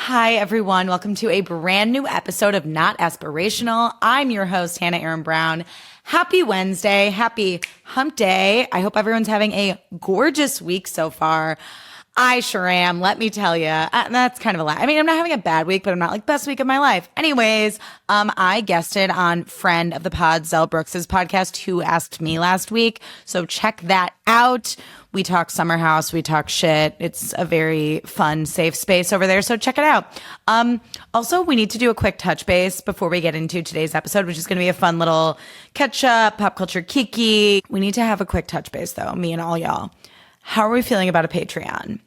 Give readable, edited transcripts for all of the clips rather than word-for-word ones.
Hi, everyone. Welcome to a brand new episode of Not Aspirational. I'm your host, Hannah Aaron Brown. Happy Wednesday. Happy hump day. I hope everyone's having a gorgeous week so far. I sure am. Let me tell you. That's kind of a lie. I mean, I'm not having a bad week, but I'm not like best week of my life. Anyways, I guested on friend of the pod, Zell Brooks's podcast, Who Asked Me last week. So check that out. We talk summer house. We talk shit. It's a very fun, safe space over there. So check it out. Also, we need to do a quick touch base before we get into today's episode, which is going to be a fun little catch up, pop culture kiki. We need to have a quick touch base though, me and all y'all. How are we feeling about a Patreon?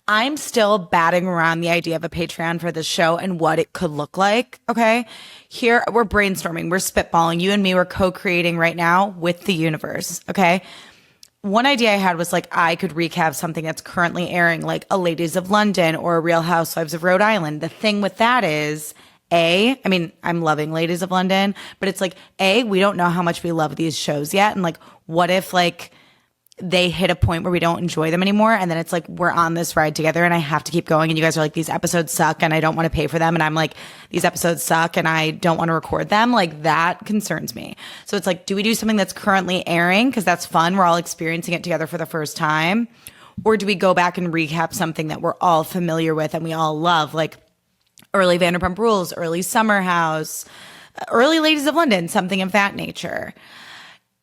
I'm still batting around the idea of a Patreon for this show and what it could look like, okay? Here, we're brainstorming, we're spitballing. You and me, we're co-creating right now with the universe, okay? One idea I had was like I could recap something that's currently airing, like a Ladies of London or a Real Housewives of Rhode Island. The thing with that is, I mean, I'm loving Ladies of London, but it's like, we don't know how much we love these shows yet. And like, what if like they hit a point where we don't enjoy them anymore, and then it's like we're on this ride together and I have to keep going, and you guys are like, these episodes suck and I don't want to pay for them, and I'm like, these episodes suck and I don't want to record them. Like, that concerns me. So it's like, do we do something that's currently airing because that's fun, we're all experiencing it together for the first time, or do we go back and recap something that we're all familiar with and we all love, like early Vanderpump Rules, early Summer House, early Ladies of London, something of that nature?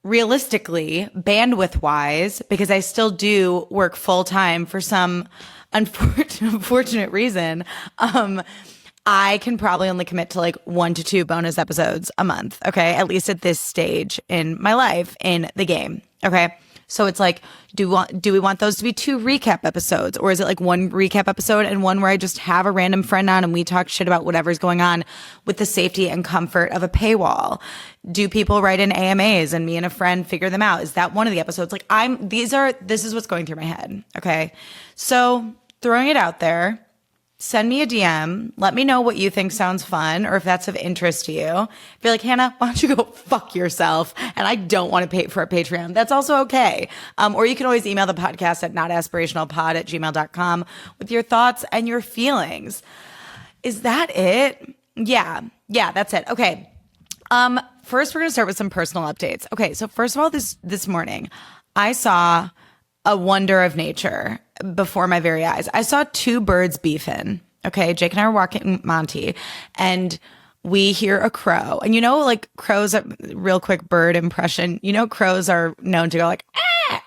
Realistically, bandwidth-wise, because I still do work full-time for some unfortunate reason, I can probably only commit to like 1 to 2 bonus episodes a month, okay? At least at this stage in my life, in the game, okay? So it's like, do we want those to be 2 recap episodes? Or is it like 1 recap episode and 1 where I just have a random friend on and we talk shit about whatever's going on with the safety and comfort of a paywall? Do people write in AMAs and me and a friend figure them out? Is that one of the episodes? Like this is what's going through my head. Okay. So throwing it out there. Send me a DM. Let me know what you think sounds fun or if that's of interest to you. If you're like, Hannah, why don't you go fuck yourself? And I don't want to pay for a Patreon. That's also okay. Or you can always email the podcast at notaspirationalpod@gmail.com with your thoughts and your feelings. Is that it? Yeah, that's it. Okay. First, we're going to start with some personal updates. Okay. So first of all, this morning, I saw a wonder of nature before my very eyes. I saw 2 birds beefing. Okay. Jake and I were walking Monty and we hear a crow. And you know, like crows, real quick bird impression, you know, crows are known to go like, ah!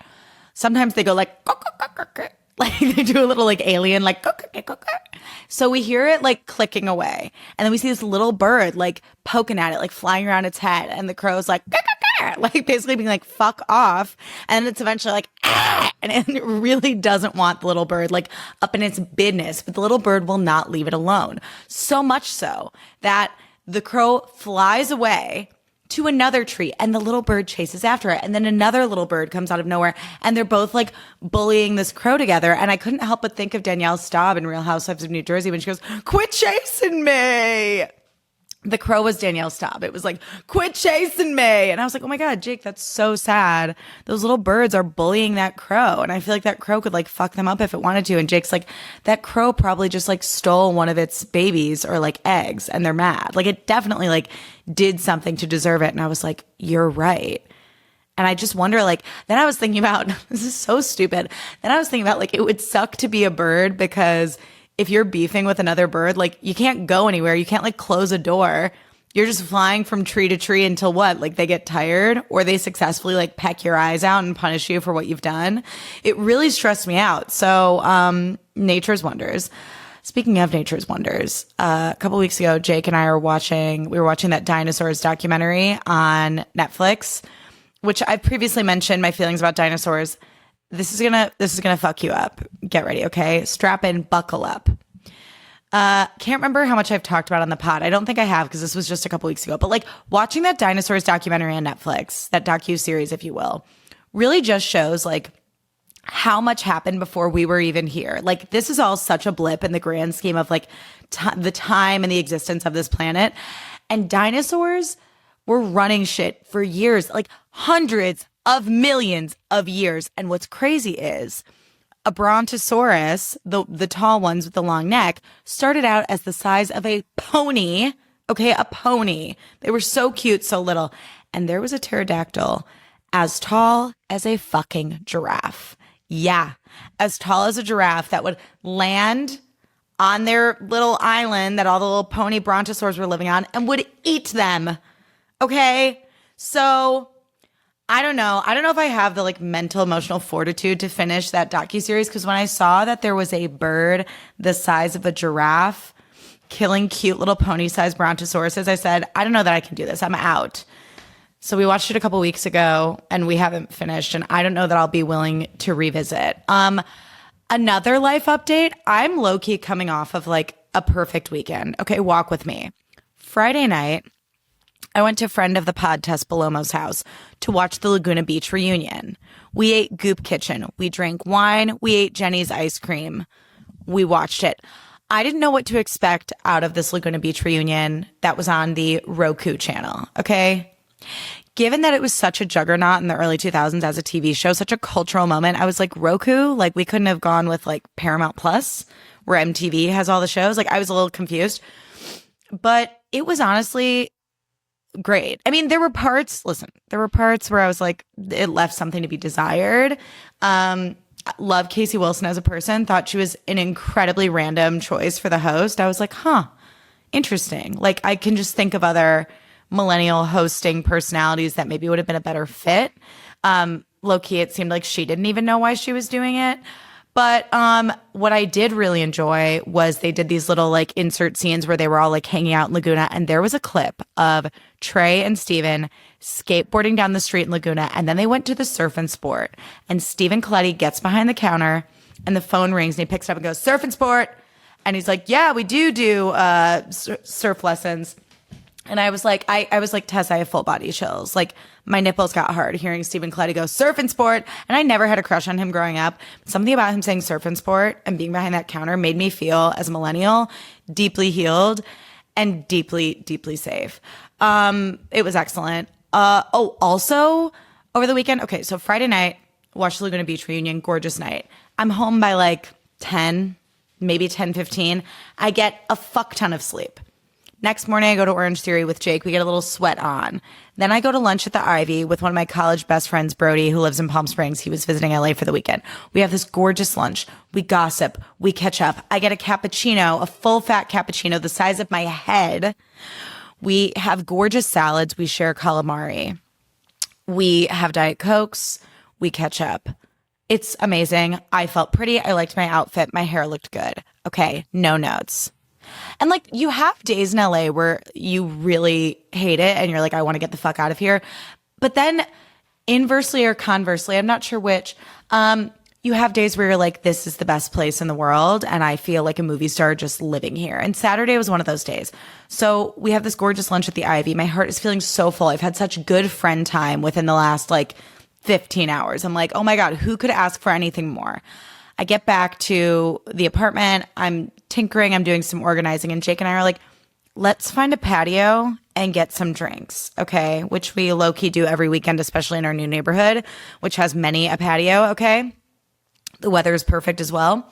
Sometimes they go like, like they do a little like alien, like, so we hear it like clicking away. And then we see this little bird like poking at it, like flying around its head. And the crow's like, like basically being like, fuck off. And it's eventually like, ah! And it really doesn't want the little bird like up in its business, but the little bird will not leave it alone. So much so that the crow flies away to another tree and the little bird chases after it. And then another little bird comes out of nowhere and they're both like bullying this crow together. And I couldn't help but think of Danielle Staub in Real Housewives of New Jersey when she goes, quit chasing me. The crow was Danielle Staub. It was like, quit chasing me. And I was like, oh my God, Jake, that's so sad. Those little birds are bullying that crow. And I feel like that crow could like fuck them up if it wanted to. And Jake's like, that crow probably just like stole one of its babies or like eggs and they're mad. Like it definitely like did something to deserve it. And I was like, you're right. And I just wonder, like, then I was thinking about, this is so stupid. Then I was thinking about like, it would suck to be a bird because if you're beefing with another bird, like you can't go anywhere. You can't like close a door. You're just flying from tree to tree until what? Like they get tired or they successfully like peck your eyes out and punish you for what you've done. It really stressed me out. So, nature's wonders. Speaking of nature's wonders, a couple weeks ago, Jake and I were watching that dinosaurs documentary on Netflix, which I've previously mentioned my feelings about dinosaurs. This is gonna fuck you up. Get ready, okay? Strap in, buckle up. Can't remember how much I've talked about on the pod. I don't think I have because this was just a couple weeks ago. But like watching that dinosaurs documentary on Netflix, that docu-series, if you will, really just shows like how much happened before we were even here. Like this is all such a blip in the grand scheme of like the time and the existence of this planet. And dinosaurs were running shit for years, like hundreds of millions of years. And what's crazy is a brontosaurus, the tall ones with the long neck, started out as the size of a pony. Okay, a pony. They were so cute, so little. And there was a pterodactyl as tall as a fucking giraffe. Yeah, as tall as a giraffe that would land on their little island that all the little pony brontosaurs were living on and would eat them. Okay, so I don't know. I don't know if I have the like mental, emotional fortitude to finish that docuseries because when I saw that there was a bird the size of a giraffe killing cute little pony-sized brontosauruses, I said, I don't know that I can do this. I'm out. So we watched it a couple weeks ago and we haven't finished, and I don't know that I'll be willing to revisit. Another life update. I'm low-key coming off of like a perfect weekend. Okay, walk with me. Friday night, I went to a friend of the pod, Tess Belomo's house to watch the Laguna Beach reunion. We ate Goop Kitchen. We drank wine. We ate Jenny's ice cream. We watched it. I didn't know what to expect out of this Laguna Beach reunion that was on the Roku channel, okay? Given that it was such a juggernaut in the early 2000s as a TV show, such a cultural moment, I was like, Roku? Like, we couldn't have gone with like Paramount Plus, where MTV has all the shows? Like, I was a little confused. But it was honestly great. I mean, there were parts where I was like, it left something to be desired. Love Casey Wilson as a person, thought she was an incredibly random choice for the host. I was like, interesting. Like, I can just think of other millennial hosting personalities that maybe would have been a better fit. Low-key, it seemed like she didn't even know why she was doing it. But what I did really enjoy was they did these little like insert scenes where they were all like hanging out in Laguna, and there was a clip of Trey and Steven skateboarding down the street in Laguna, and then they went to the Surf and Sport, and Steven Coletti gets behind the counter and the phone rings and he picks it up and goes, Surf and Sport. And he's like, yeah, we do surf lessons. And I was like, Tess, I have full body chills. Like my nipples got hard hearing Steven Coletti go Surf and Sport. And I never had a crush on him growing up. Something about him saying Surf and Sport and being behind that counter made me feel, as a millennial, deeply healed and deeply, deeply safe. It was excellent. Also over the weekend, okay, so Friday night, watched the Laguna Beach reunion, gorgeous night. I'm home by like 10, maybe 10:15. I get a fuck ton of sleep. Next morning, I go to Orange Theory with Jake. We get a little sweat on. Then I go to lunch at the Ivy with one of my college best friends, Brody, who lives in Palm Springs. He was visiting LA for the weekend. We have this gorgeous lunch. We gossip. We catch up. I get a cappuccino, a full-fat cappuccino the size of my head. We have gorgeous salads. We share calamari. We have Diet Cokes. We catch up. It's amazing. I felt pretty. I liked my outfit. My hair looked good. Okay, no notes. And like you have days in LA where you really hate it and you're like, I want to get the fuck out of here. But then inversely or conversely, I'm not sure which, you have days where you're like, this is the best place in the world and I feel like a movie star just living here. And Saturday was one of those days. So we have this gorgeous lunch at the Ivy. My heart is feeling so full. I've had such good friend time within the last like 15 hours. I'm like, oh my God, who could ask for anything more? I get back to the apartment. I'm tinkering. I'm doing some organizing. And Jake and I are like, let's find a patio and get some drinks, okay? Which we low-key do every weekend, especially in our new neighborhood, which has many a patio, okay? The weather is perfect as well.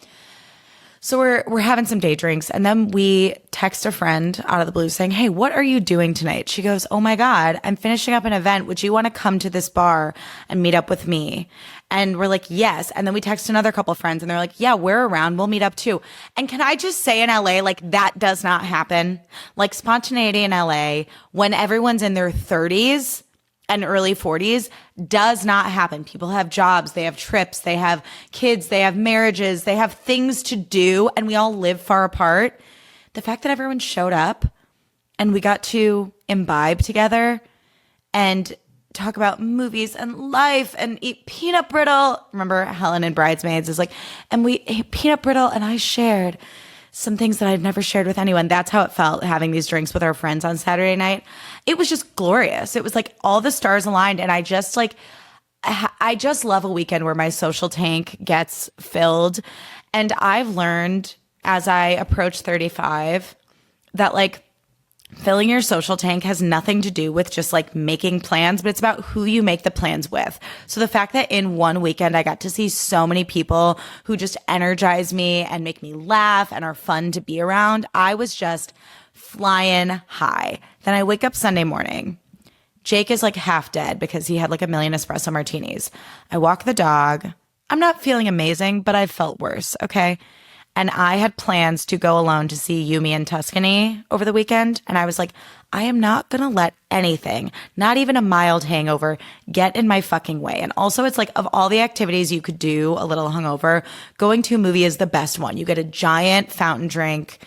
So we're having some day drinks. And then we text a friend out of the blue saying, hey, what are you doing tonight? She goes, oh my God, I'm finishing up an event. Would you want to come to this bar and meet up with me? And we're like, yes. And then we text another couple of friends and they're like, yeah, we're around. We'll meet up too. And can I just say in LA, like that does not happen. Like spontaneity in LA when everyone's in their 30s and early 40s does not happen. People have jobs, they have trips, they have kids, they have marriages, they have things to do, and we all live far apart. The fact that everyone showed up and we got to imbibe together and talk about movies and life and eat peanut brittle. Remember Helen in Bridesmaids is like, and we ate peanut brittle and I shared some things that I've never shared with anyone. That's how it felt having these drinks with our friends on Saturday night. It was just glorious. It was like all the stars aligned. And I just love a weekend where my social tank gets filled. And I've learned as I approach 35 that like filling your social tank has nothing to do with just like making plans, but it's about who you make the plans with. So the fact that in one weekend I got to see so many people who just energize me and make me laugh and are fun to be around, I was just flying high. Then I wake up Sunday morning. Jake is like half dead because he had like a million espresso martinis. I walk the dog. I'm not feeling amazing, but I felt worse, okay? And I had plans to go alone to see Yumi in Tuscany over the weekend. And I was like, I am not going to let anything, not even a mild hangover, get in my fucking way. And also it's like of all the activities you could do a little hungover, going to a movie is the best one. You get a giant fountain drink,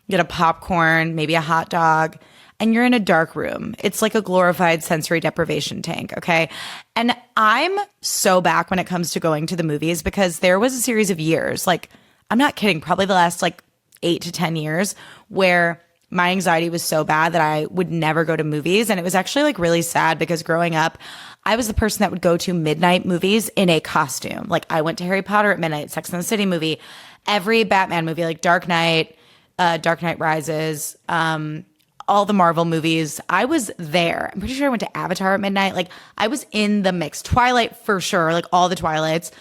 you get a popcorn, maybe a hot dog, and you're in a dark room. It's like a glorified sensory deprivation tank, okay? And I'm so back when it comes to going to the movies because there was a series of years, like I'm not kidding, probably the last like 8 to 10 years where my anxiety was so bad that I would never go to movies. And it was actually like really sad because growing up, I was the person that would go to midnight movies in a costume. Like I went to Harry Potter at midnight, Sex and the City movie, every Batman movie, like Dark Knight Rises, all the Marvel movies. I was there. I'm pretty sure I went to Avatar at midnight. Like I was in the mix. Twilight for sure, like all the Twilights.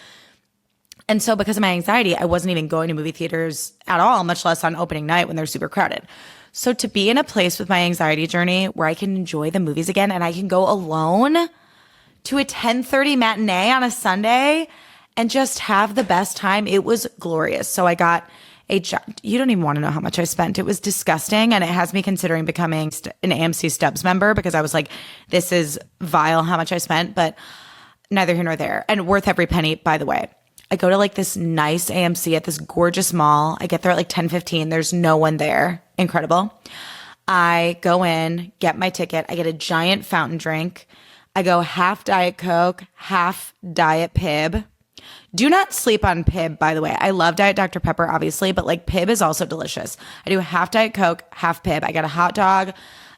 And so because of my anxiety, I wasn't even going to movie theaters at all, much less on opening night when they're super crowded. So to be in a place with my anxiety journey where I can enjoy the movies again and I can go alone to a 10:30 matinee on a Sunday and just have the best time, it was glorious. So I got you don't even want to know how much I spent. It was disgusting. And it has me considering becoming an AMC Stubs member because I was like, this is vile how much I spent, but neither here nor there. And worth every penny, by the way. I go to like this nice AMC at this gorgeous mall. I get there at like 10:15. There's no one there. Incredible. I go in, get my ticket. I get a giant fountain drink. I go half Diet Coke, half Diet Pib. Do not sleep on Pib, by the way. I love Diet Dr. Pepper, obviously, but like Pib is also delicious. I do half Diet Coke, half Pib. I got a hot dog.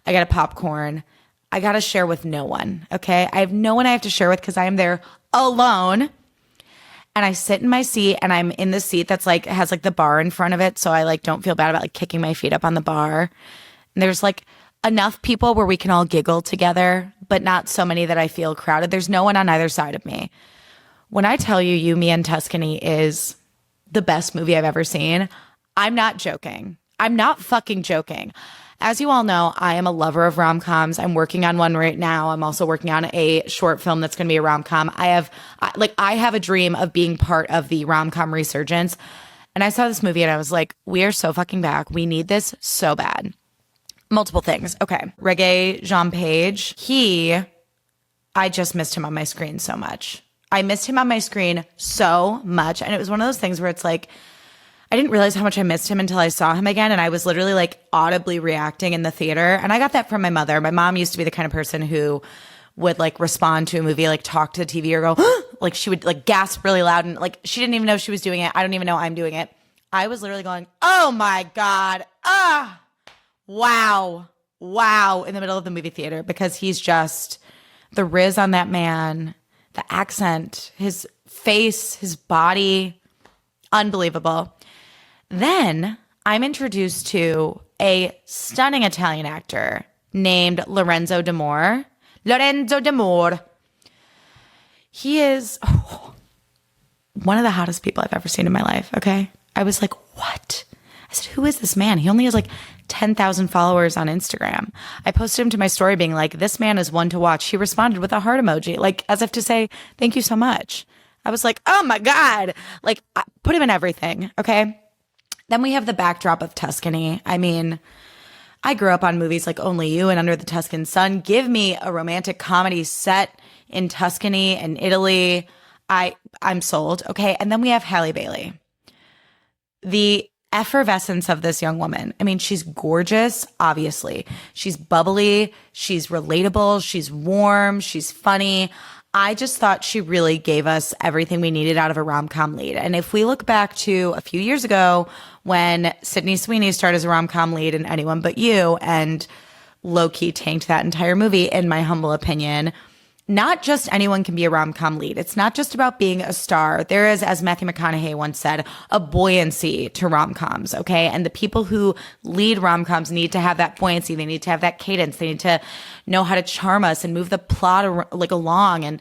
I got a popcorn. I got to share with no one, okay? I have no one I have to share with because I am there alone. And I sit in my seat and I'm in the seat that's like, has like the bar in front of it. So I like don't feel bad about like kicking my feet up on the bar. And there's like enough people where we can all giggle together, but not so many that I feel crowded. There's no one on either side of me. When I tell you You, Me, and Tuscany is the best movie I've ever seen, I'm not joking. I'm not fucking joking. As you all know, I am a lover of rom-coms. I'm working on one right now. I'm also working on a short film that's going to be a rom-com. I have a dream of being part of the rom-com resurgence. And I saw this movie and I was like, we are so fucking back. We need this so bad. Multiple things. Okay. Reggae Jean Page. I just missed him on my screen so much. I missed him on my screen so much. And it was one of those things where it's like, I didn't realize how much I missed him until I saw him again. And I was literally like audibly reacting in the theater. And I got that from my mother. My mom used to be the kind of person who would like respond to a movie, like talk to the TV or go, like she would like gasp really loud. And like, she didn't even know she was doing it. I don't even know I'm doing it. I was literally going, oh my God. Wow. In the middle of the movie theater because he's just the riz on that man, the accent, his face, his body, unbelievable. Then I'm introduced to a stunning Italian actor named Lorenzo D'Amore. He is one of the hottest people I've ever seen in my life, okay? I was like, what? I said, who is this man? He only has like 10,000 followers on Instagram. I posted him to my story being like, this man is one to watch. He responded with a heart emoji, like as if to say, thank you so much. I was like, oh my God. Like, I put him in everything, okay? Then we have the backdrop of Tuscany. I mean, I grew up on movies like Only You and Under the Tuscan Sun. Give me a romantic comedy set in Tuscany and Italy. I'm sold, okay? And then we have Halle Bailey. The effervescence of this young woman. I mean, she's gorgeous, obviously. She's bubbly. She's relatable. She's warm. She's funny. I just thought she really gave us everything we needed out of a rom-com lead. And if we look back to a few years ago when Sydney Sweeney starred as a rom-com lead in Anyone But You and low-key tanked that entire movie, in my humble opinion, not just anyone can be a rom-com lead. It's not just about being a star. There is, as Matthew McConaughey once said, a buoyancy to rom-coms, okay? And the people who lead rom-coms need to have that buoyancy. They need to have that cadence. They need to know how to charm us and move the plot along. And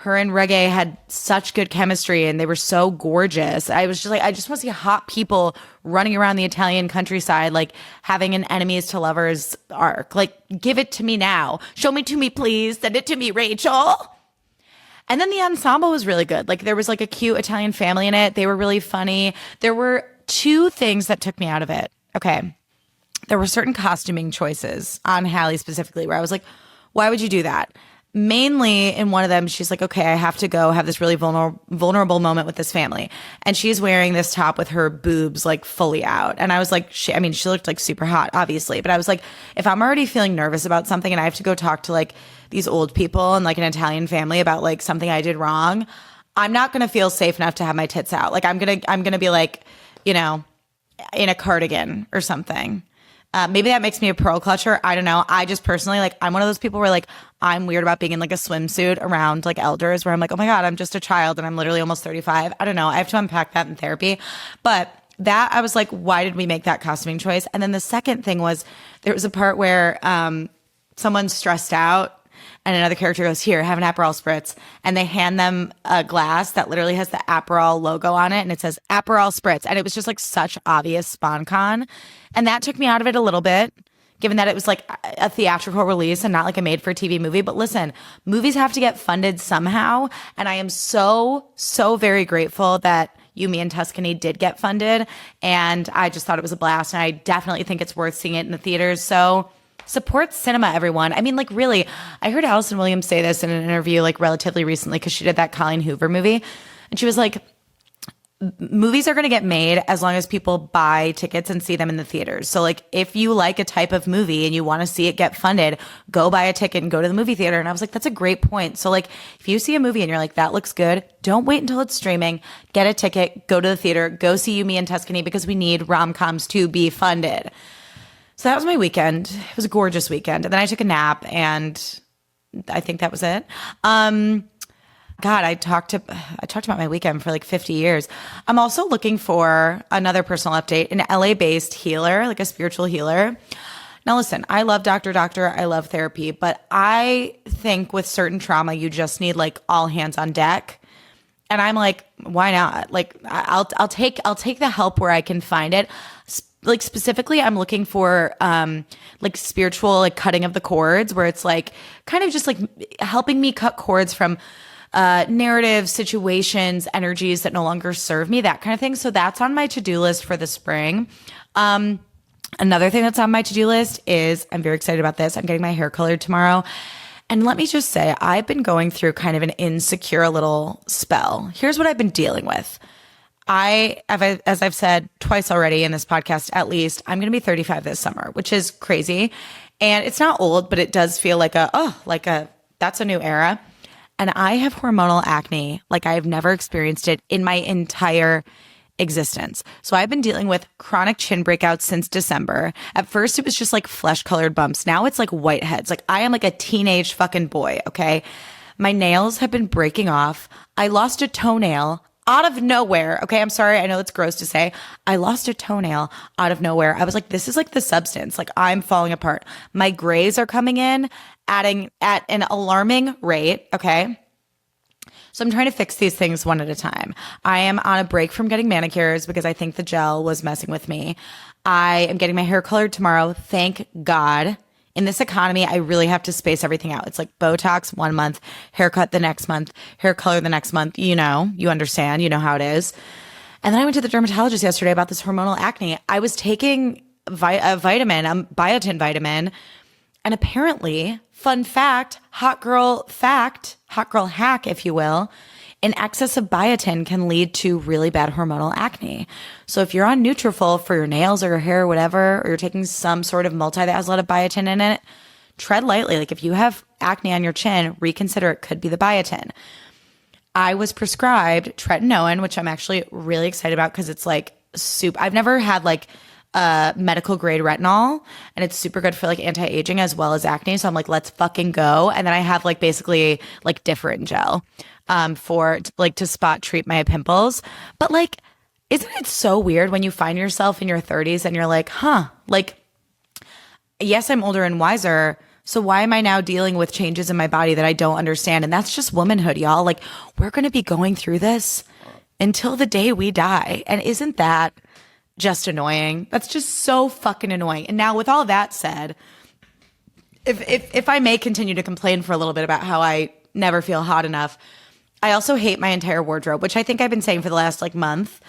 her and Reggae had such good chemistry and they were so gorgeous. I was just like, I just want to see hot people running around the Italian countryside, like having an enemies to lovers arc. Like, give it to me now. Show me to me, please. Send it to me, Rachel. And then the ensemble was really good. Like, there was like a cute Italian family in it. They were really funny. There were two things that took me out of it. Okay. There were certain costuming choices on Hallie specifically where I was like, why would you do that? Mainly in one of them, she's like, okay, I have to go have this really vulnerable moment with this family. And she's wearing this top with her boobs like fully out. And I was like, she looked like super hot, obviously. But I was like, if I'm already feeling nervous about something and I have to go talk to like these old people and like an Italian family about like something I did wrong, I'm not going to feel safe enough to have my tits out. Like I'm going to be like, you know, in a cardigan or something. Maybe that makes me a pearl clutcher. I don't know. I just personally, like, I'm one of those people where, like, I'm weird about being in, like, a swimsuit around, like, elders where I'm like, oh, my God, I'm just a child and I'm literally almost 35. I don't know. I have to unpack that in therapy. But that, I was like, why did we make that costuming choice? And then the second thing was there was a part where someone's stressed out and another character goes, here, have an Aperol Spritz. And they hand them a glass that literally has the Aperol logo on it. And it says Aperol Spritz. And it was just like such obvious SponCon. And that took me out of it a little bit, given that it was like a theatrical release and not like a made for TV movie. But listen, movies have to get funded somehow. And I am so, so very grateful that Yumi and Tuscany did get funded. And I just thought it was a blast. And I definitely think it's worth seeing it in the theaters. So support cinema, everyone. I mean, like, really, I heard Allison Williams say this in an interview like relatively recently because she did that Colleen Hoover movie. And she was like, movies are going to get made as long as people buy tickets and see them in the theaters. So like, if you like a type of movie and you want to see it get funded, go buy a ticket and go to the movie theater. And I was like, that's a great point. So like, if you see a movie and you're like, that looks good, don't wait until it's streaming, get a ticket, go to the theater, go see Yumi and Tuscany because we need rom-coms to be funded. So that was my weekend. It was a gorgeous weekend. And then I took a nap and I think that was it. God, I talked about my weekend for like 50 years. I'm also looking for another personal update, an LA-based healer, like a spiritual healer. Now listen, I love Doctor. I love therapy, but I think with certain trauma, you just need like all hands on deck. And I'm like, why not? Like, I'll take the help where I can find it. Like specifically, I'm looking for like spiritual, like cutting of the cords, where it's like kind of just like helping me cut cords from narratives, situations, energies that no longer serve me, that kind of thing. So that's on my to-do list for the spring. Another thing that's on my to-do list is, I'm very excited about this. I'm getting my hair colored tomorrow. And let me just say, I've been going through kind of an insecure little spell. Here's what I've been dealing with. As I've said twice already in this podcast, at least, I'm going to be 35 this summer, which is crazy. And it's not old, but it does feel like that's a new era. And I have hormonal acne like I've never experienced it in my entire existence. So I've been dealing with chronic chin breakouts since December. At first, it was just like flesh-colored bumps. Now it's like whiteheads. Like I am like a teenage fucking boy, okay? My nails have been breaking off. I lost a toenail out of nowhere. Okay, I'm sorry. I know it's gross to say. I lost a toenail out of nowhere. I was like, this is like the substance. Like I'm falling apart. My grays are coming in adding at an alarming rate. Okay. So I'm trying to fix these things one at a time. I am on a break from getting manicures because I think the gel was messing with me. I am getting my hair colored tomorrow. Thank God. In this economy, I really have to space everything out. It's like Botox 1 month, haircut the next month, hair color the next month. You know, you understand, you know how it is. And then I went to the dermatologist yesterday about this hormonal acne. I was taking a biotin vitamin, and apparently, fun fact, hot girl hack, if you will, an excess of biotin can lead to really bad hormonal acne. So if you're on Nutrafol for your nails or your hair or whatever, or you're taking some sort of multi that has a lot of biotin in it, tread lightly. Like if you have acne on your chin, reconsider, it could be the biotin. I was prescribed tretinoin, which I'm actually really excited about because it's like soup. I've never had like medical grade retinol, and it's super good for like anti-aging as well as acne. So I'm like, let's fucking go. And then I have like basically like Differin gel for like to spot treat my pimples. But like, isn't it so weird when you find yourself in your 30s and you're like, like, yes, I'm older and wiser. So why am I now dealing with changes in my body that I don't understand? And that's just womanhood, y'all. Like, we're going to be going through this until the day we die. And isn't that just annoying? That's just so fucking annoying. And now with all that said, if I may continue to complain for a little bit about how I never feel hot enough, I also hate my entire wardrobe, which I think I've been saying for the last like month.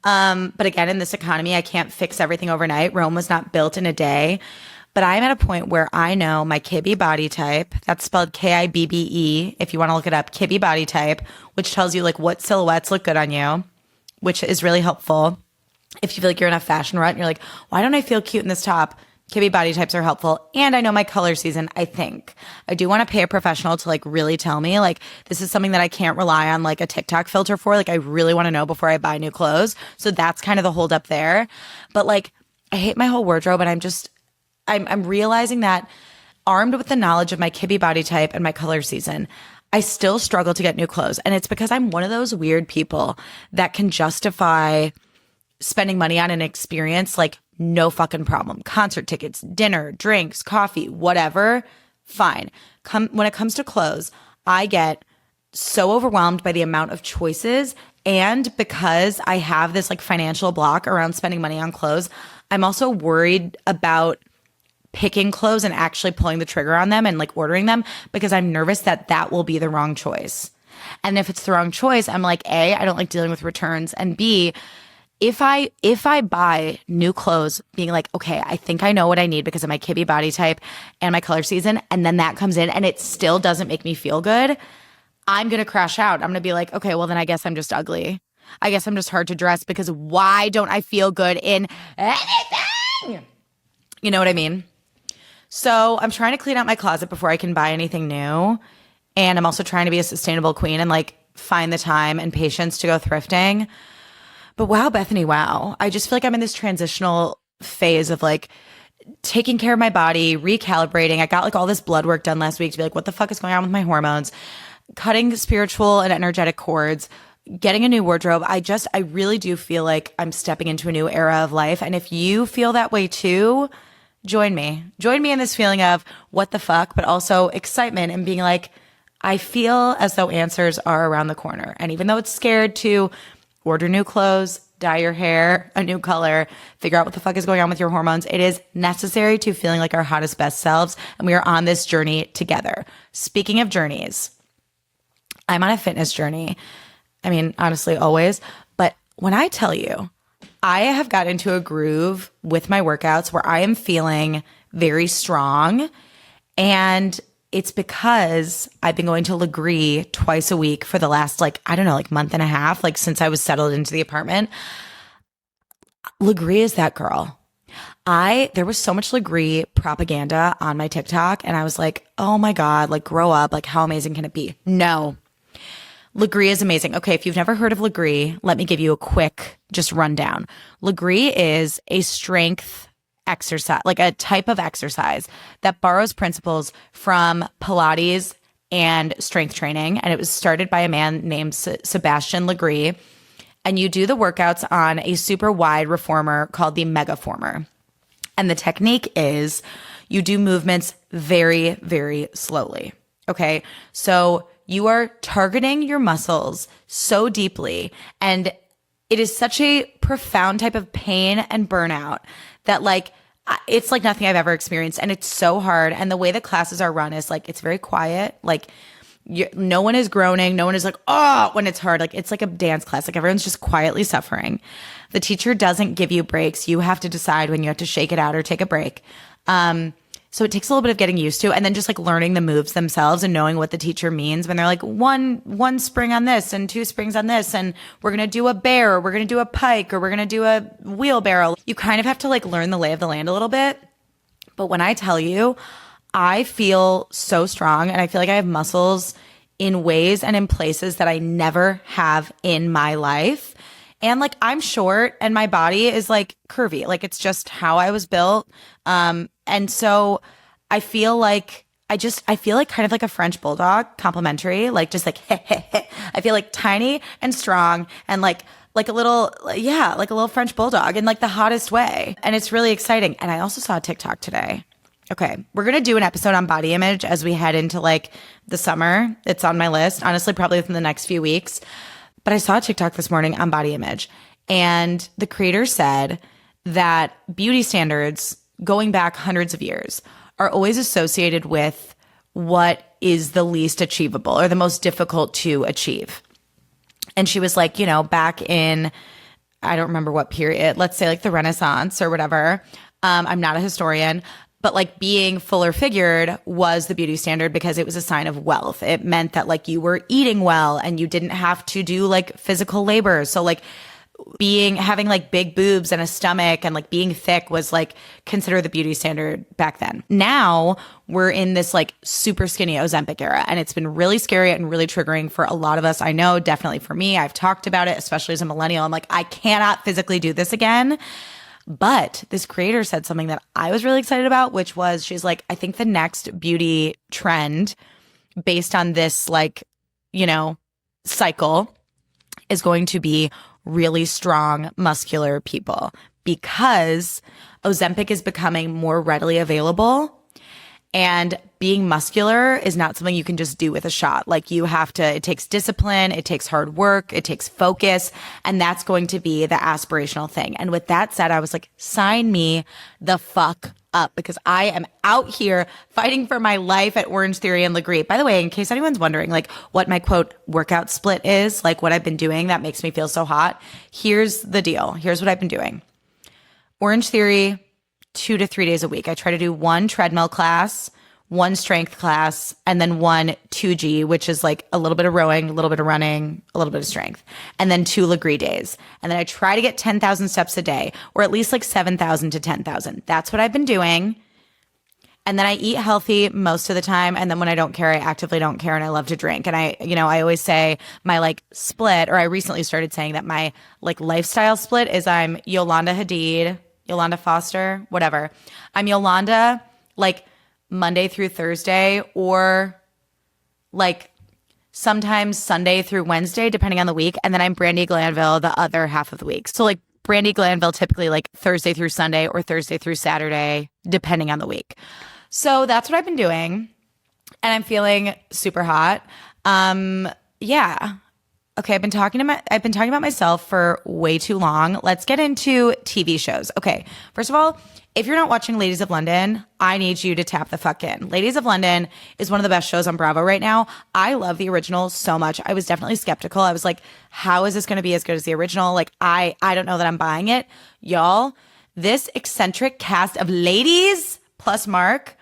But again, in this economy, I can't fix everything overnight. Rome was not built in a day. But I'm at a point where I know my Kibbe body type. That's spelled Kibbe. If you want to look it up, Kibbe body type, which tells you like what silhouettes look good on you, which is really helpful. If you feel like you're in a fashion rut and you're like, why don't I feel cute in this top? Kibbe body types are helpful. And I know my color season, I think. I do want to pay a professional to like really tell me like this is something that I can't rely on like a TikTok filter for. Like I really want to know before I buy new clothes. So that's kind of the hold up there. But like I hate my whole wardrobe, and I'm realizing that armed with the knowledge of my Kibbe body type and my color season, I still struggle to get new clothes. And it's because I'm one of those weird people that can justify spending money on an experience like no fucking problem. Concert tickets, dinner, drinks, coffee, whatever, fine. When it comes to clothes, I get so overwhelmed by the amount of choices. And because I have this like financial block around spending money on clothes, I'm also worried about picking clothes and actually pulling the trigger on them and like ordering them because I'm nervous that that will be the wrong choice. And if it's the wrong choice, I'm like, A, I don't like dealing with returns. And B, if I buy new clothes being like, okay, I think I know what I need because of my Kibbe body type and my color season, and then that comes in and it still doesn't make me feel good, I'm going to crash out. I'm going to be like, okay, well then I guess I'm just ugly. I guess I'm just hard to dress because why don't I feel good in anything? You know what I mean? So I'm trying to clean out my closet before I can buy anything new. And I'm also trying to be a sustainable queen and like find the time and patience to go thrifting. But wow, Bethany, wow. I just feel like I'm in this transitional phase of like taking care of my body, recalibrating. I got like all this blood work done last week to be like, what the fuck is going on with my hormones? Cutting spiritual and energetic cords, getting a new wardrobe. I really do feel like I'm stepping into a new era of life. And if you feel that way too, join me in this feeling of what the fuck, but also excitement and being like, I feel as though answers are around the corner. And even though it's scared to order new clothes, dye your hair a new color, figure out what the fuck is going on with your hormones, it is necessary to feeling like our hottest, best selves. And we are on this journey together. Speaking of journeys, I'm on a fitness journey. I mean, honestly, always. But when I tell you, I have got into a groove with my workouts where I am feeling very strong. And it's because I've been going to Lagree twice a week for the last, like, I don't know, like month and a half, like since I was settled into the apartment. Lagree is that girl. There was so much Lagree propaganda on my TikTok, and I was like, oh my God, like grow up. Like, how amazing can it be? No. Lagree is amazing. Okay, if you've never heard of Lagree, let me give you a quick just rundown. Lagree is a strength exercise, like a type of exercise that borrows principles from Pilates and strength training. And it was started by a man named Sebastian Lagree. And you do the workouts on a super wide reformer called the Megaformer. And the technique is you do movements very, very slowly. Okay, so you are targeting your muscles so deeply, and it is such a profound type of pain and burnout that like it's like nothing I've ever experienced, and it's so hard. And the way the classes are run is like it's very quiet. Like no one is groaning, no one is like oh when it's hard. Like it's like a dance class. Like everyone's just quietly suffering. The teacher doesn't give you breaks. You have to decide when you have to shake it out or take a break. So it takes a little bit of getting used to, and then just like learning the moves themselves and knowing what the teacher means when they're like one spring on this and 2 springs on this, and we're going to do a bear, or we're going to do a pike, or we're going to do a wheelbarrow. You kind of have to like learn the lay of the land a little bit. But when I tell you, I feel so strong and I feel like I have muscles in ways and in places that I never have in my life. And like I'm short and my body is like curvy. Like it's just how I was built. And so I feel like I feel like kind of like a French bulldog, complimentary, like just like I feel like tiny and strong and like a little, yeah, like a little French bulldog in like the hottest way. And it's really exciting. And I also saw a TikTok today. Okay, we're going to do an episode on body image as we head into like the summer. It's on my list, honestly, probably within the next few weeks. But I saw a TikTok this morning on body image. And the creator said that beauty standards going back hundreds of years are always associated with what is the least achievable or the most difficult to achieve. And she was like, you know, back in, I don't remember what period, let's say like the Renaissance or whatever. I'm not a historian, but like being fuller figured was the beauty standard because it was a sign of wealth. It meant that like you were eating well and you didn't have to do like physical labor. So like having like big boobs and a stomach and like being thick was like considered the beauty standard back then. Now we're in this like super skinny Ozempic era and it's been really scary and really triggering for a lot of us. I know, definitely for me, I've talked about it, especially as a millennial. I'm like, I cannot physically do this again. But this creator said something that I was really excited about, which was she's like, I think the next beauty trend based on this like, you know, cycle is going to be really strong, muscular people because Ozempic is becoming more readily available. And being muscular is not something you can just do with a shot. Like you have to, it takes discipline, it takes hard work, it takes focus, and that's going to be the aspirational thing. And with that said, I was like, sign me the fuck up because I am out here fighting for my life at Orange Theory and Lagree. By the way, in case anyone's wondering like what my quote workout split is, like what I've been doing that makes me feel so hot, here's the deal. Here's what I've been doing. Orange Theory, 2 to 3 days a week. I try to do one treadmill class, one strength class, and then one 2G, which is like a little bit of rowing, a little bit of running, a little bit of strength, and then 2 Lagree days. And then I try to get 10,000 steps a day, or at least like 7,000 to 10,000. That's what I've been doing. And then I eat healthy most of the time. And then when I don't care, I actively don't care. And I love to drink. And I always say my like split, or I recently started saying that my like lifestyle split is I'm Yolanda Hadid, Yolanda Foster, whatever. I'm Yolanda like Monday through Thursday or like sometimes Sunday through Wednesday, depending on the week. And then I'm Brandy Glanville the other half of the week. So like Brandy Glanville typically like Thursday through Sunday or Thursday through Saturday, depending on the week. So that's what I've been doing. And I'm feeling super hot. Yeah. Okay, I've been talking about myself for way too long. Let's get into TV shows. Okay, first of all, if you're not watching Ladies of London, I need you to tap the fuck in. Ladies of London is one of the best shows on Bravo right now. I love the original so much. I was definitely skeptical. I was like, how is this going to be as good as the original? Like, I don't know that I'm buying it. Y'all, this eccentric cast of ladies plus Mark,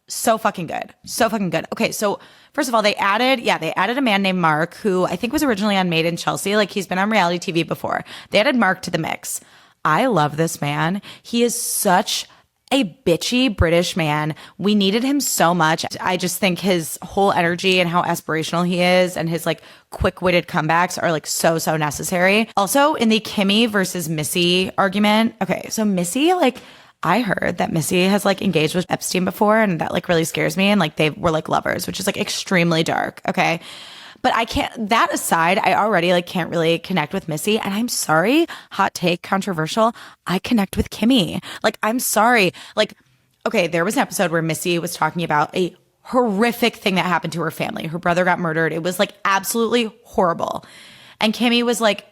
so fucking good. So fucking good. Okay, so first of all, they added a man named Mark who I think was originally on Made in Chelsea. Like he's been on reality TV before. They added Mark to the mix. I love this man. He is such a bitchy British man. We needed him so much. I just think his whole energy and how aspirational he is and his like quick-witted comebacks are like so necessary. Also in the Kimi versus Missy argument. Okay, so Missy, like I heard that Missy has like engaged with Epstein before and that like really scares me and like they were like lovers, which is like extremely dark. Okay. But I can't, that aside, I already like can't really connect with Missy. And I'm sorry, hot take, controversial. I connect with Kimi. Like, I'm sorry. Like, okay, there was an episode where Missy was talking about a horrific thing that happened to her family. Her brother got murdered. It was like absolutely horrible. And Kimi was like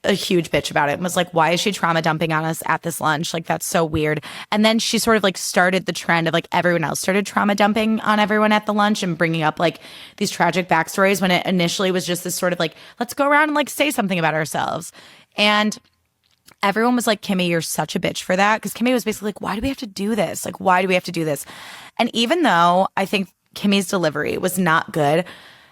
a huge bitch about it and was like, why is she trauma dumping on us at this lunch? Like, that's so weird. And then she sort of like started the trend of like everyone else started trauma dumping on everyone at the lunch and bringing up like these tragic backstories when it initially was just this sort of like, let's go around and like say something about ourselves. And everyone was like, Kimi, you're such a bitch for that. Because Kimi was basically like, why do we have to do this? Like, why do we have to do this? And even though I think Kimi's delivery was not good,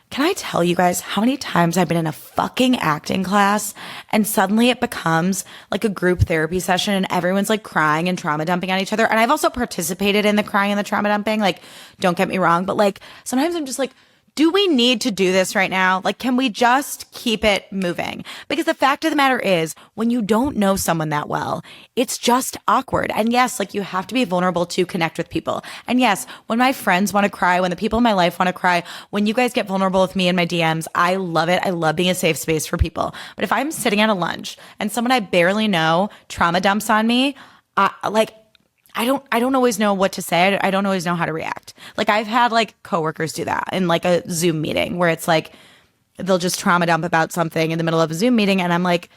Can I tell you guys how many times I've been in a fucking acting class and suddenly it becomes like a group therapy session and everyone's like crying and trauma dumping on each other. And I've also participated in the crying and the trauma dumping. Like, don't get me wrong, but like sometimes I'm just like, do we need to do this right now? Like, can we just keep it moving? Because the fact of the matter is, when you don't know someone that well, it's just awkward. And yes, like you have to be vulnerable to connect with people. And yes, when my friends want to cry, when the people in my life want to cry, when you guys get vulnerable with me in my DMs, I love it. I love being a safe space for people. But if I'm sitting at a lunch and someone I barely know trauma dumps on me, I don't always know what to say. I don't always know how to react. Like I've had like coworkers do that in like a Zoom meeting where it's like, they'll just trauma dump about something in the middle of a Zoom meeting. And I'm like,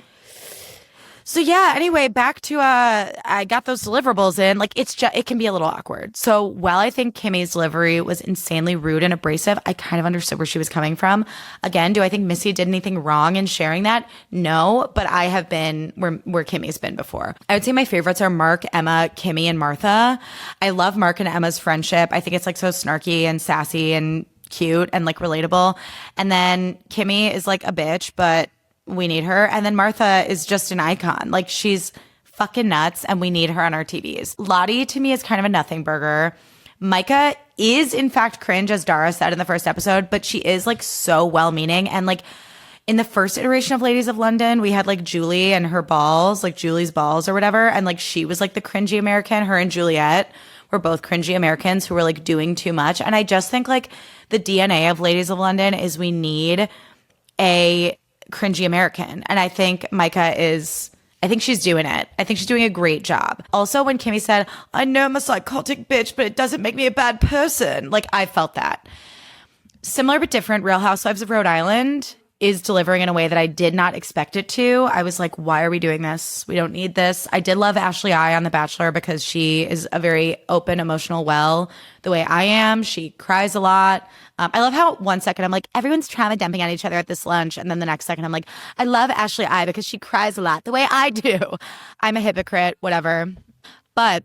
so yeah, anyway, back to, I got those deliverables in. Like it can be a little awkward. So while I think Kimi's delivery was insanely rude and abrasive, I kind of understood where she was coming from. Again, do I think Missy did anything wrong in sharing that? No, but I have been where Kimi's been before. I would say my favorites are Mark, Emma, Kimi, and Martha. I love Mark and Emma's friendship. I think it's like so snarky and sassy and cute and like relatable. And then Kimi is like a bitch, but we need her. And then Martha is just an icon. Like she's fucking nuts and we need her on our TVs. Lottie to me is kind of a nothing burger. Micah is in fact cringe, as Dara said in the first episode, but she is like so well-meaning. And like in the first iteration of Ladies of London, we had like Julie and her balls, like Julie's balls or whatever. And like she was like the cringy American. Her and Juliet were both cringy Americans who were like doing too much. And I just think like the DNA of Ladies of London is we need a cringy American. And I think Micah is, I think she's doing it. I think she's doing a great job. Also, when Kimi said, I know I'm a psychotic bitch, but it doesn't make me a bad person. Like I felt that. Similar but different, Real Housewives of Rhode Island is delivering in a way that I did not expect it to. I was like, why are we doing this? We don't need this. I did love Ashley I on The Bachelor because she is a very open, emotional well, the way I am. She cries a lot. I love how 1 second I'm like, everyone's trauma dumping on each other at this lunch. And then the next second I'm like, I love Ashley I because she cries a lot, the way I do. I'm a hypocrite, whatever. But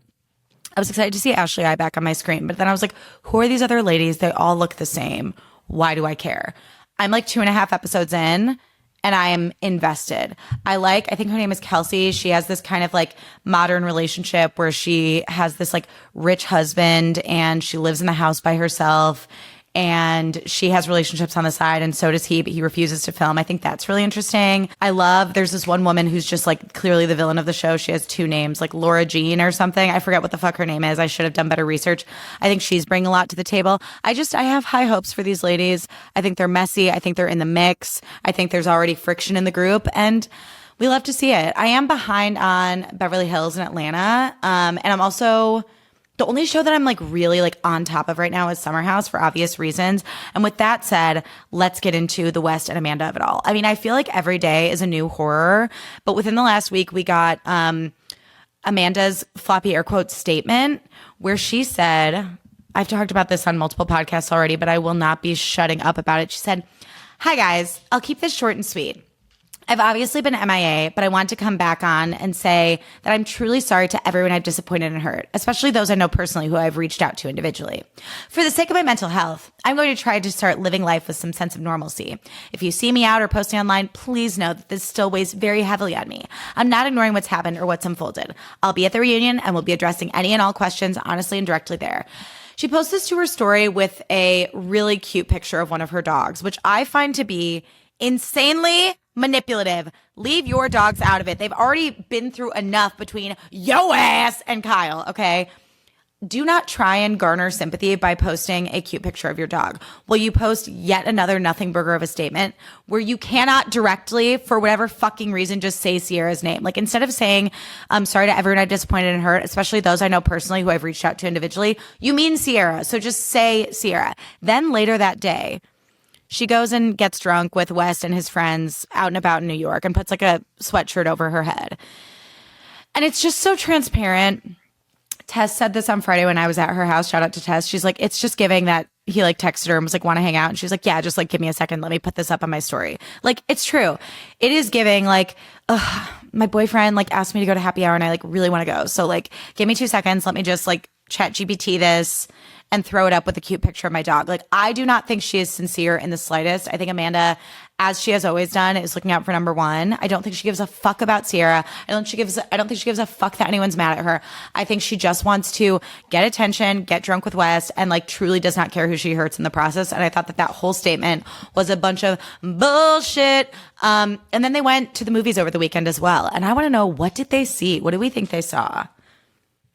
I was excited to see Ashley I back on my screen. But then I was like, who are these other ladies? They all look the same. Why do I care? I'm like 2.5 episodes in and I am invested. I think her name is Kelsey. She has this kind of like modern relationship where she has this like rich husband and she lives in the house by herself and she has relationships on the side and so does he, but he refuses to film. I think that's really interesting. There's this one woman who's just like clearly the villain of the show. She has 2 names, like Laura Jean or something. I forget what the fuck her name is. I should have done better research. I think she's bringing a lot to the table. I have high hopes for these ladies. I think they're messy. I think they're in the mix. I think there's already friction in the group and we love to see it. I am behind on Beverly Hills and Atlanta. And I'm also, the only show that I'm like really like on top of right now is Summer House for obvious reasons. And with that said, let's get into the West and Amanda of it all. I mean, I feel like every day is a new horror, but within the last week we got Amanda's floppy air quote statement where she said, I've talked about this on multiple podcasts already, but I will not be shutting up about it. She said, hi guys, I'll keep this short and sweet. I've obviously been MIA, but I want to come back on and say that I'm truly sorry to everyone I've disappointed and hurt, especially those I know personally who I've reached out to individually. For the sake of my mental health, I'm going to try to start living life with some sense of normalcy. If you see me out or posting online, please know that this still weighs very heavily on me. I'm not ignoring what's happened or what's unfolded. I'll be at the reunion and will be addressing any and all questions honestly and directly there. She posts this to her story with a really cute picture of one of her dogs, which I find to be insanely manipulative. Leave your dogs out of it. They've already been through enough between yo ass and Kyle, okay? Do not try and garner sympathy by posting a cute picture of your dog. Will you post yet another nothing burger of a statement where you cannot directly, for whatever fucking reason, just say Sierra's name? Like instead of saying, I'm sorry to everyone I disappointed and hurt, especially those I know personally who I've reached out to individually, you mean Sierra. So just say Sierra. Then later that day, she goes and gets drunk with West and his friends out and about in New York and puts like a sweatshirt over her head. And it's just so transparent. Tess said this on Friday when I was at her house. Shout out to Tess. She's like, it's just giving that he like texted her and was like, want to hang out? And she's like, yeah, just like give me a second. Let me put this up on my story. Like, it's true. It is giving like, my boyfriend like asked me to go to happy hour and I like really want to go. So like, give me 2 seconds. Let me just like chat GPT this and throw it up with a cute picture of my dog. Like, I do not think she is sincere in the slightest. I think Amanda, as she has always done, is looking out for number one. I don't think she gives a fuck about Sierra. I don't think she gives a fuck that anyone's mad at her. I think she just wants to get attention, get drunk with West, and like truly does not care who she hurts in the process. And I thought that whole statement was a bunch of bullshit. And then they went to the movies over the weekend as well. And I want to know, what did they see? What do we think they saw?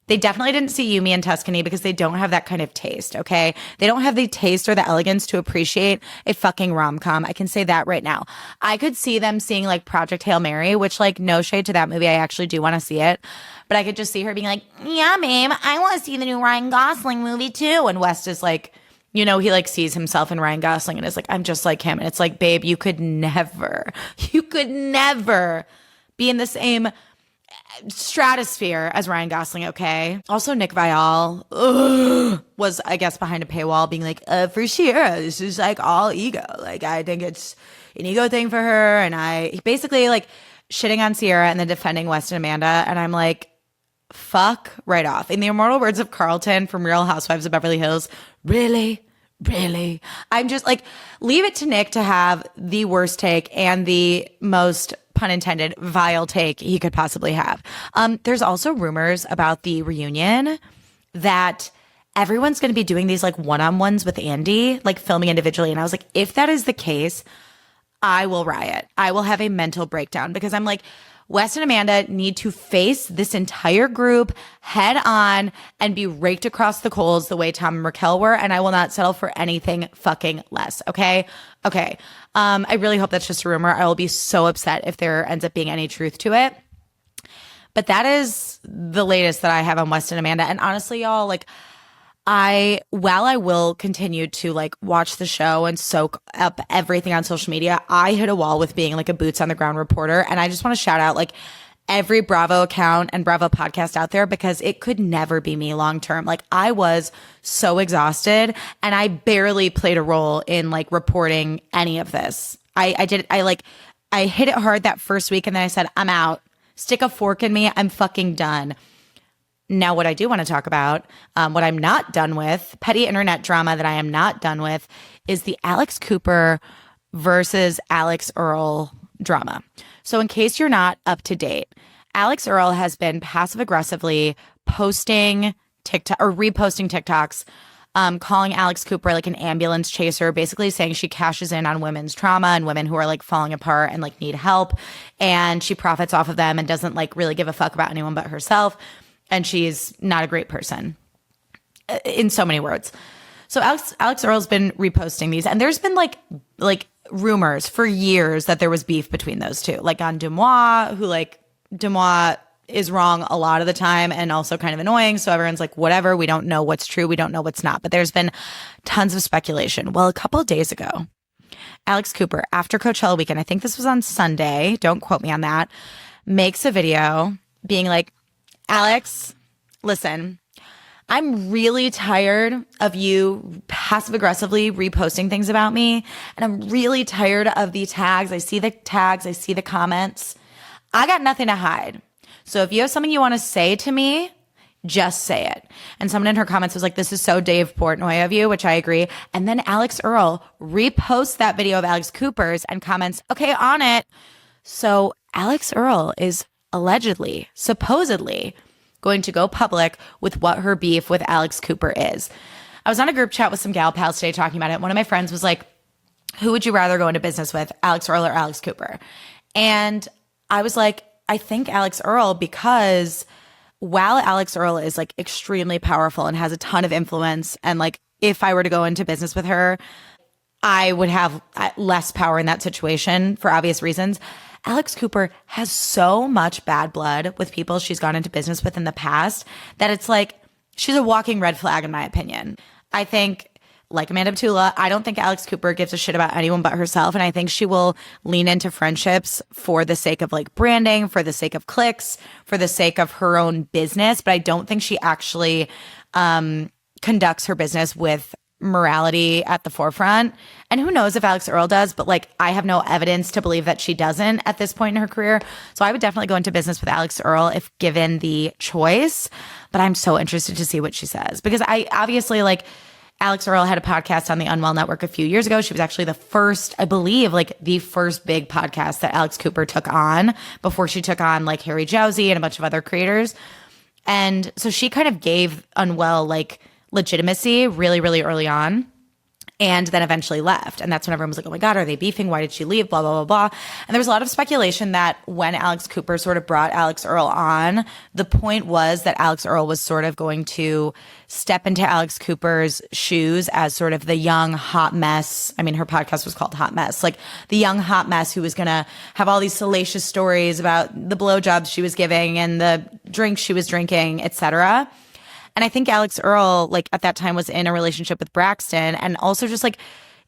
They definitely didn't see Yumi and Tuscany because they don't have that kind of taste, okay? They don't have the taste or the elegance to appreciate a fucking rom-com. I can say that right now. I could see them seeing like Project Hail Mary, which like no shade to that movie. I actually do want to see it. But I could just see her being like, yeah, babe, I want to see the new Ryan Gosling movie too. And West is like, you know, he like sees himself in Ryan Gosling and is like, I'm just like him. And it's like, babe, you could never be in the same stratosphere as Ryan Gosling, okay? Also, Nick Viall was, I guess, behind a paywall being like, for sure, this is like all ego. Like, I think it's an ego thing for her. And I basically like shitting on Sierra and then defending West and Amanda. And I'm like, fuck right off. In the immortal words of Carlton from Real Housewives of Beverly Hills, really? Really? I'm just like, leave it to Nick to have the worst take and the most, pun intended, vile take he could possibly have. There's also rumors about the reunion that everyone's going to be doing these like one-on-ones with Andy, like filming individually. And I was like, if that is the case, I will riot. I will have a mental breakdown because I'm like, Wes and Amanda need to face this entire group head on and be raked across the coals the way Tom and Raquel were. And I will not settle for anything fucking less. Okay. I really hope that's just a rumor. I will be so upset if there ends up being any truth to it. But that is the latest that I have on Wes and Amanda. And honestly, y'all, like, while I will continue to like watch the show and soak up everything on social media, I hit a wall with being like a boots on the ground reporter. And I just want to shout out like every Bravo account and Bravo podcast out there because it could never be me long term. Like, I was so exhausted and I barely played a role in like reporting any of this. I hit it hard that first week and then I said, I'm out. Stick a fork in me. I'm fucking done. Now, what I do want to talk about, what I'm not done with, petty internet drama that I am not done with, is the Alex Cooper versus Alix Earle drama. So in case you're not up to date, Alix Earle has been passive-aggressively posting TikTok or reposting TikToks, calling Alex Cooper like an ambulance chaser, basically saying she cashes in on women's trauma and women who are like falling apart and like need help. And she profits off of them and doesn't like really give a fuck about anyone but herself. And she's not a great person in so many words. So Alix Earle's been reposting these. And there's been like rumors for years that there was beef between those two. Like on Demois, who like Demois is wrong a lot of the time and also kind of annoying. So everyone's like, whatever. We don't know what's true. We don't know what's not. But there's been tons of speculation. Well, a couple of days ago, Alex Cooper, after Coachella weekend, I think this was on Sunday, don't quote me on that, makes a video being like, Alex, listen, I'm really tired of you passive aggressively reposting things about me. And I'm really tired of the tags. I see the tags. I see the comments. I got nothing to hide. So if you have something you want to say to me, just say it. And someone in her comments was like, this is so Dave Portnoy of you, which I agree. And then Alix Earle reposts that video of Alex Cooper's and comments, okay, on it. So Alix Earle is allegedly, supposedly, going to go public with what her beef with Alex Cooper is. I was on a group chat with some gal pals today talking about it. One of my friends was like, who would you rather go into business with, Alix Earle or Alex Cooper? And I was like, I think Alix Earle, because while Alix Earle is like extremely powerful and has a ton of influence, and like if I were to go into business with her, I would have less power in that situation for obvious reasons. Alex Cooper has so much bad blood with people she's gone into business with in the past that it's like she's a walking red flag in my opinion. I think, like Amanda Batula, I don't think Alex Cooper gives a shit about anyone but herself. And I think she will lean into friendships for the sake of like branding, for the sake of clicks, for the sake of her own business. But I don't think she actually conducts her business with morality at the forefront. And who knows if Alix Earle does, but like I have no evidence to believe that she doesn't at this point in her career. So I would definitely go into business with Alix Earle if given the choice. But I'm so interested to see what she says, because I obviously like Alix Earle had a podcast on the Unwell Network a few years ago. She was actually the first, I believe, like the first big podcast that Alex Cooper took on before she took on like Harry Jowsey and a bunch of other creators. And so she kind of gave Unwell like legitimacy really, really early on, and then eventually left. And that's when everyone was like, oh my God, are they beefing? Why did she leave? Blah, blah, blah, blah. And there was a lot of speculation that when Alex Cooper sort of brought Alix Earle on, the point was that Alix Earle was sort of going to step into Alex Cooper's shoes as sort of the young hot mess. I mean, her podcast was called Hot Mess, like the young hot mess who was going to have all these salacious stories about the blowjobs she was giving and the drinks she was drinking, etc. And I think Alix Earle, like at that time, was in a relationship with Braxton, and also just like,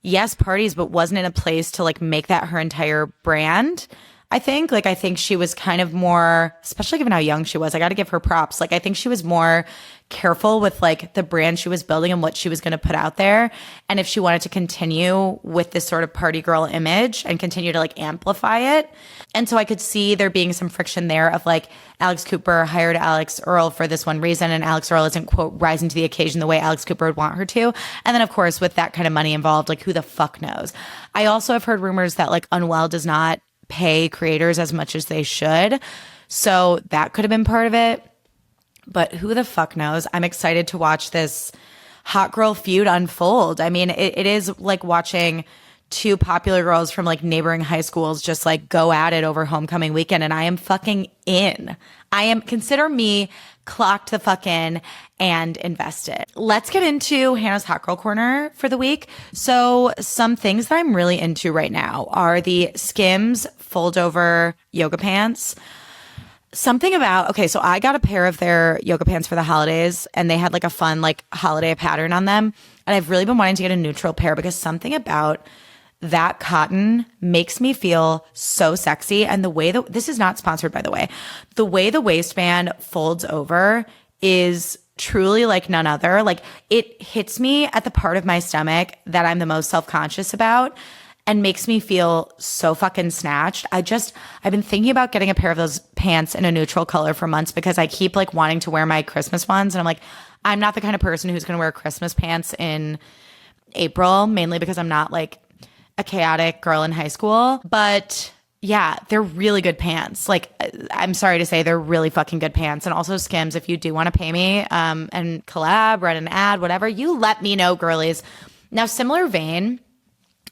yes, parties, but wasn't in a place to like make that her entire brand. I think she was kind of more, especially given how young she was, I got to give her props. Like, I think she was more careful with like the brand she was building and what she was going to put out there. And if she wanted to continue with this sort of party girl image and continue to like amplify it. And so I could see there being some friction there of like Alex Cooper hired Alix Earle for this one reason, and Alix Earle isn't, quote, rising to the occasion the way Alex Cooper would want her to. And then of course, with that kind of money involved, like who the fuck knows? I also have heard rumors that like Unwell does not pay creators as much as they should. So that could have been part of it. But who the fuck knows? I'm excited to watch this hot girl feud unfold. I mean, it is like watching two popular girls from like neighboring high schools just like go at it over homecoming weekend. And I am fucking in. Consider me clocked the fuck in and invested. Let's get into Hannah's Hot Girl Corner for the week. So some things that I'm really into right now are the Skims fold over yoga pants. Something about, okay, so I got a pair of their yoga pants for the holidays, and they had like a fun like holiday pattern on them. And I've really been wanting to get a neutral pair because something about that cotton makes me feel so sexy. And the way that, this is not sponsored by the way, the way the waistband folds over is truly like none other. Like it hits me at the part of my stomach that I'm the most self-conscious about and makes me feel so fucking snatched. I've been thinking about getting a pair of those pants in a neutral color for months because I keep like wanting to wear my Christmas ones. And I'm like, I'm not the kind of person who's going to wear Christmas pants in April, mainly because I'm not like a chaotic girl in high school. But yeah, they're really good pants. Like, I'm sorry to say, they're really fucking good pants. And also Skims, if you do want to pay me and collab, run an ad, whatever, you let me know, girlies. Now, similar vein,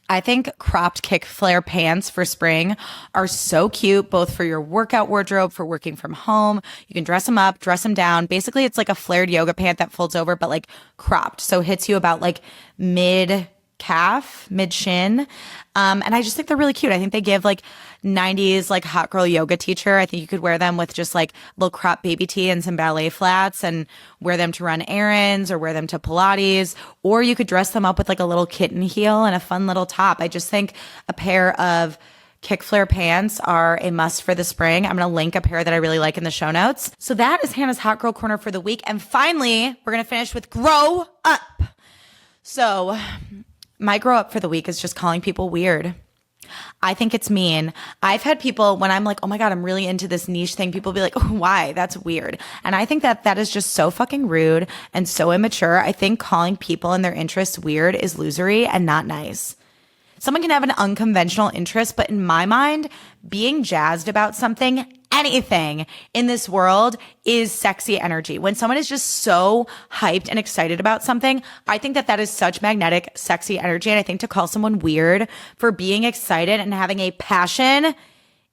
I think cropped kick flare pants for spring are so cute, both for your workout wardrobe, for working from home. You can dress them up, dress them down. Basically, it's like a flared yoga pant that folds over, but like cropped. So hits you about like mid-calf, mid-shin. And I just think they're really cute. I think they give like 90s like hot girl yoga teacher. I think you could wear them with just like little crop baby tee and some ballet flats and wear them to run errands or wear them to Pilates, or you could dress them up with like a little kitten heel and a fun little top. I just think a pair of kick flare pants are a must for the spring. I'm going to link a pair that I really like in the show notes. So that is Hannah's Hot Girl Corner for the week. And finally, we're going to finish with Grow Up. So my grow up for the week is just calling people weird. I think it's mean. I've had people, when I'm like, oh my God, I'm really into this niche thing, people be like, oh, why? That's weird. And I think that is just so fucking rude and so immature. I think calling people and their interests weird is losery and not nice. Someone can have an unconventional interest, but in my mind, being jazzed about something, anything in this world, is sexy energy. When someone is just so hyped and excited about something, I think that is such magnetic, sexy energy. And I think to call someone weird for being excited and having a passion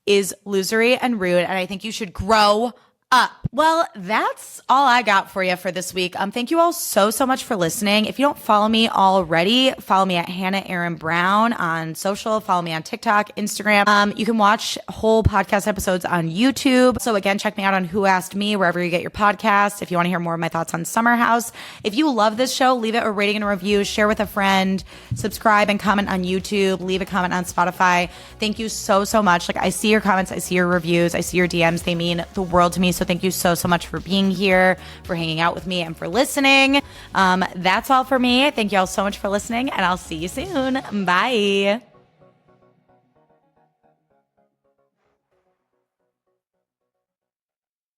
is losery and rude. And I think you should grow up. Well, that's all I got for you for this week. Thank you all so much for listening. If you don't follow me already, follow me at Hannah Erin Brown on social. Follow me on TikTok, Instagram. You can watch whole podcast episodes on YouTube. So again, check me out on Who Asked Me, wherever you get your podcasts. If you want to hear more of my thoughts on Summer House. If you love this show, leave it a rating and a review, share with a friend, subscribe and comment on YouTube, leave a comment on Spotify. Thank you so much. Like, I see your comments, I see your reviews, I see your DMs. They mean the world to me. So thank you so much for being here, for hanging out with me, and for listening. That's all for me. Thank you all so much for listening, and I'll see you soon. Bye.